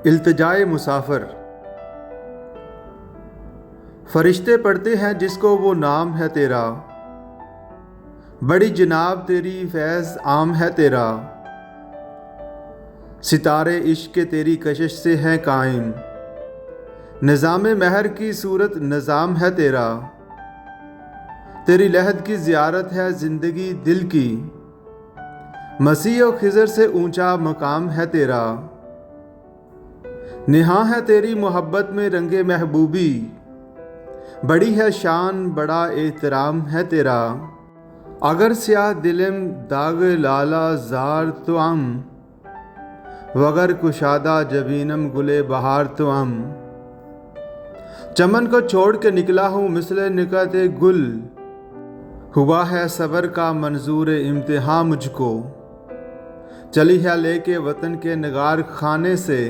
इल्तिजाए मुसाफिर। फरिश्ते पढ़ते हैं जिसको वो नाम है तेरा, बड़ी जनाब तेरी फैज़ आम है तेरा। सितारे इश्क के तेरी कशिश से हैं कायम, निज़ाम महर की सूरत निज़ाम है तेरा। तेरी लहद की ज़ियारत है ज़िंदगी दिल की, मसीह और खिज़र से ऊंचा मकाम है तेरा। निहा है तेरी मोहब्बत में रंगे महबूबी, बड़ी है शान बड़ा एहतराम है तेरा। अगर स्याह दिलम दाग लाला जार तो अम, वगर कुशादा जबीनम गुले बहार तो अम। चमन को छोड़ के निकला हूँ मिसले निकते गुल, हुआ है सबर का मंजूर इम्तिहान मुझको। चली है लेके वतन के नगार खाने से,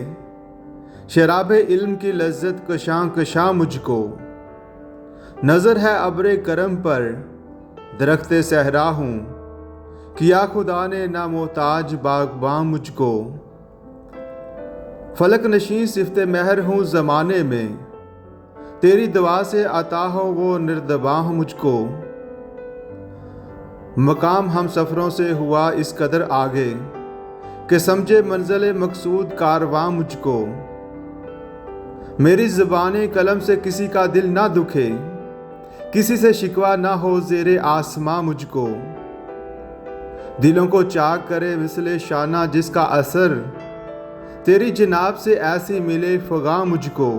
शराबे इल्म की लज्जत कशां कशां मुझको। नज़र है अब्रे करम पर दरख्ते सहरा हूँ, किया खुदा ने ना मोहताज बागबान मुझको। फलक नशीं सिफ्ते महर हूँ ज़माने में, तेरी दुआ से अता हो वो निर्दबाह मुझको। मकाम हम सफ़रों से हुआ इस कदर आगे, कि समझे मंज़िल मकसूद कारवां मुझको। मेरी ज़बान कलम से किसी का दिल ना दुखे, किसी से शिकवा ना हो ज़ेरे आसमां मुझको। दिलों को चाक करे मिसले शाना जिसका असर, तेरी जनाब से ऐसी मिले फ़गा मुझको।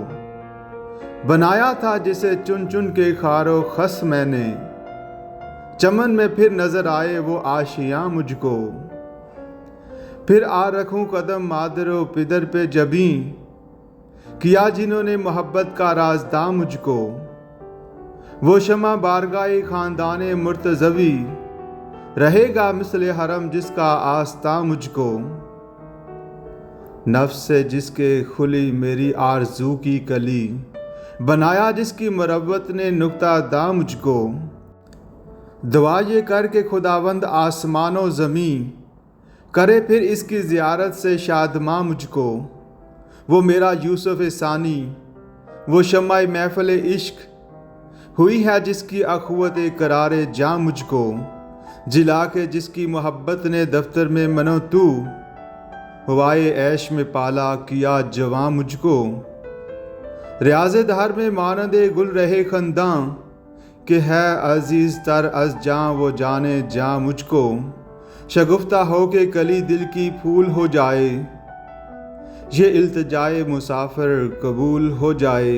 बनाया था जिसे चुन चुन के खारो खस मैंने, चमन में फिर नज़र आए वो आशियाँ मुझको। फिर आ रखूं कदम मादर व पिदर पे जबीं, किया जिन्होंने मोहब्बत का राजदां मुझको। वो शमा बारगाए ख़ानदाने मुर्तज़वी, रहेगा मिसले हरम जिसका आस्था मुझको। नफ्स से जिसके खुली मेरी आरज़ू की कली, बनाया जिसकी मरवत ने नुक्ता दा मुझको। दुआ ये कर के खुदावंद आसमानो ज़मीं, करे फिर इसकी ज़ियारत से शादमां मुझको। वो मेरा यूसुफ सानी, वो शम्मा महफ़िल इश्क, हुई है जिसकी अख़ुवत करारे जां मुझको। जिला के जिसकी मोहब्बत ने दफ्तर में मनो तू, हवाए ऐश में पाला किया जवां मुझको। रियाज़े धार में मानदे गुल रहे खंदां, कि है अजीज़ तर अज जां वो जाने जां मुझको। शगुफ्ता हो के कली दिल की फूल हो जाए, ये इल्तिजाए मुसाफिर कबूल हो जाए।